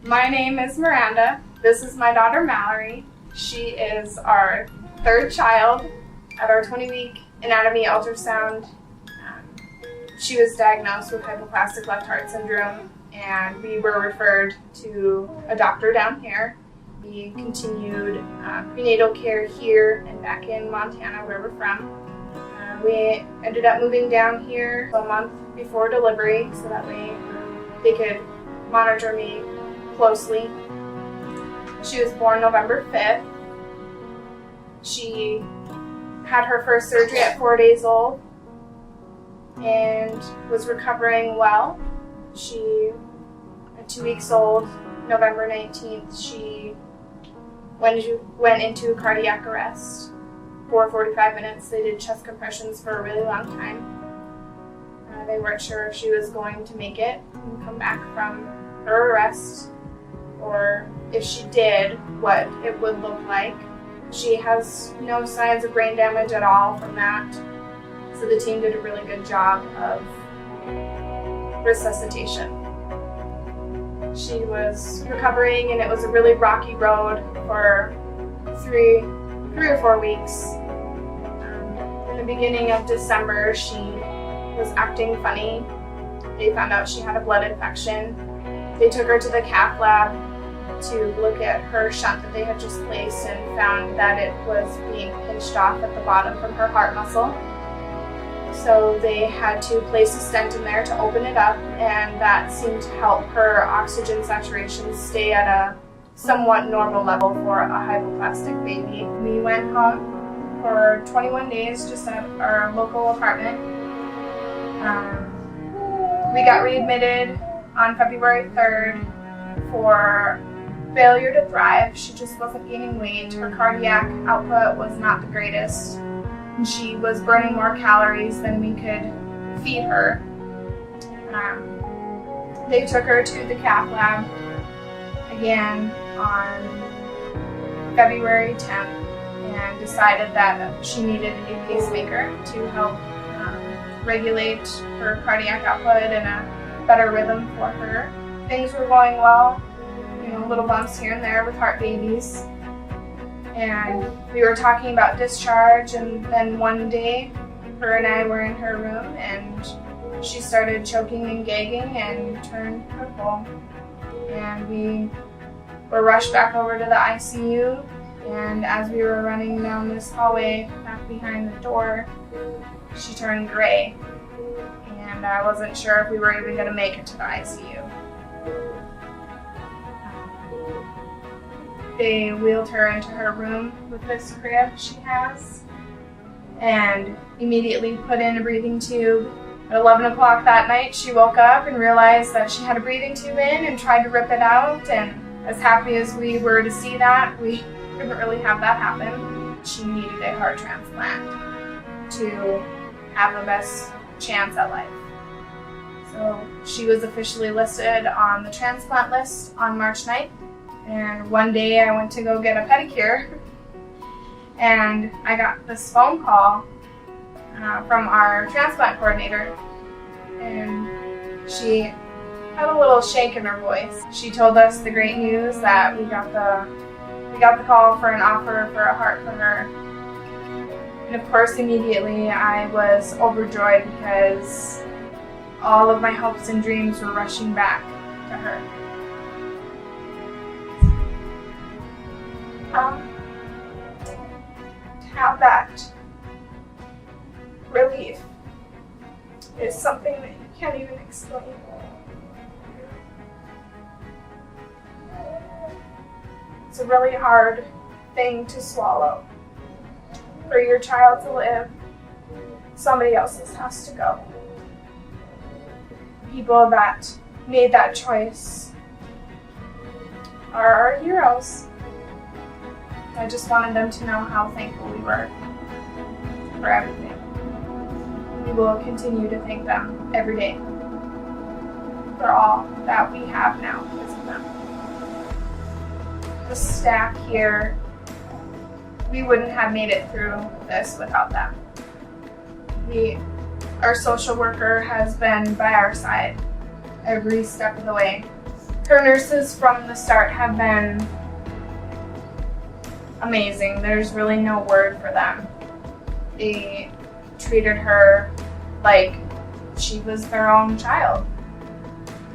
My name is Myranda. This is my daughter Mallory. She is our third child at our 20-week anatomy ultrasound. She was diagnosed with hypoplastic left heart syndrome, and we were referred to a doctor down here. We continued prenatal care here and back in Montana, where we're from. We ended up moving down here a month before delivery, so that way they could monitor me closely. She was born November 5th. She had her first surgery at 4 days old and was recovering well. She, at 2 weeks old, November 19th, she went into cardiac arrest for 45 minutes. They did chest compressions for a really long time. They weren't sure if she was going to make it and come back from her arrest, or if she did, what it would look like. She has no signs of brain damage at all from that, so the team did a really good job of resuscitation. She was recovering, and it was a really rocky road for three or 4 weeks. In the beginning of December, she was acting funny. They found out she had a blood infection. They took her to the cath lab to look at her shunt that they had just placed and found that it was being pinched off at the bottom from her heart muscle. So they had to place a stent in there to open it up, and that seemed to help her oxygen saturation stay at a somewhat normal level for a hypoplastic baby. We went home for 21 days just at our local apartment. We got readmitted on February 3rd for failure to thrive. She just wasn't gaining weight. Her cardiac output was not the greatest. And she was burning more calories than we could feed her. They took her to the cath lab again on February 10th and decided that she needed a pacemaker to help regulate her cardiac output and a better rhythm for her. Things were going well, little bumps here and there with heart babies. And we were talking about discharge, and then one day, her and I were in her room, and she started choking and gagging and turned purple. And we were rushed back over to the ICU, and as we were running down this hallway back behind the door, she turned gray, and I wasn't sure if we were even going to make it to the ICU. They wheeled her into her room with this crib she has and immediately put in a breathing tube. At 11 o'clock that night, she woke up and realized that she had a breathing tube in and tried to rip it out, and as happy as we were to see that, we couldn't really have that happen. She needed a heart transplant to have the best chance at life. So she was officially listed on the transplant list on March 9th. And one day I went to go get a pedicure, and I got this phone call from our transplant coordinator, and she had a little shake in her voice. She told us the great news that we got the call for an offer for a heart for her. And of course, immediately I was overjoyed because all of my hopes and dreams were rushing back to her. To have that relief is something that you can't even explain. It's a really hard thing to swallow. For your child to live, somebody else's has to go. People that made that choice are our heroes. I just wanted them to know how thankful we were for everything. We will continue to thank them every day for all that we have now because of them. The staff here, we wouldn't have made it through this without them. Our social worker has been by our side every step of the way. Her nurses from the start have been amazing. There's really no word for them. They treated her like she was their own child.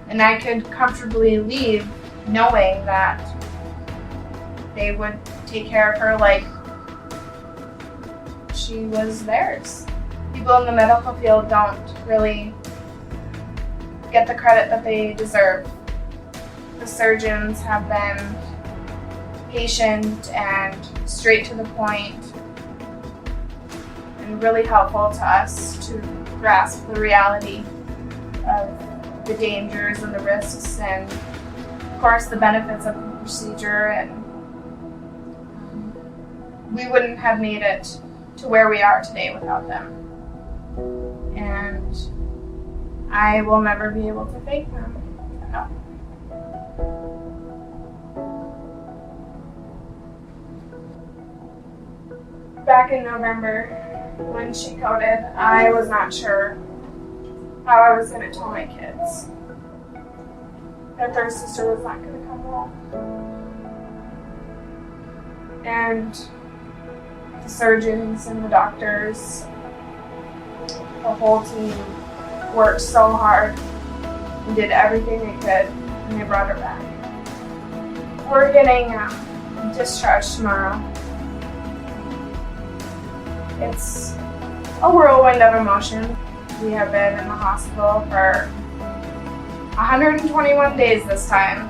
And I could comfortably leave knowing that they would take care of her like she was theirs. People in the medical field don't really get the credit that they deserve. The surgeons have been patient and straight to the point and really helpful to us to grasp the reality of the dangers and the risks and, of course, the benefits of the procedure. And we wouldn't have made it to where we are today without them. And I will never be able to thank them enough. Back in November, when she coded, I was not sure how I was going to tell my kids that their sister was not going to come home. And the surgeons and the doctors, the whole team worked so hard and did everything they could, and they brought her back. We're getting discharged tomorrow. It's a whirlwind of emotion. We have been in the hospital for 121 days this time.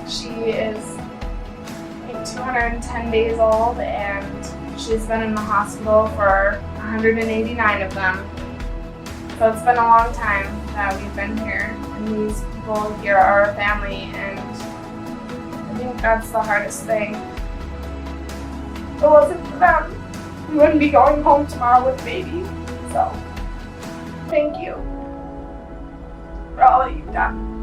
She is, I think, 210 days old, and she's been in the hospital for 189 of them. So it's been a long time that we've been here, and these people here are our family, and I think that's the hardest thing. If it wasn't for them, we wouldn't be going home tomorrow with baby. So, thank you for all that you've done.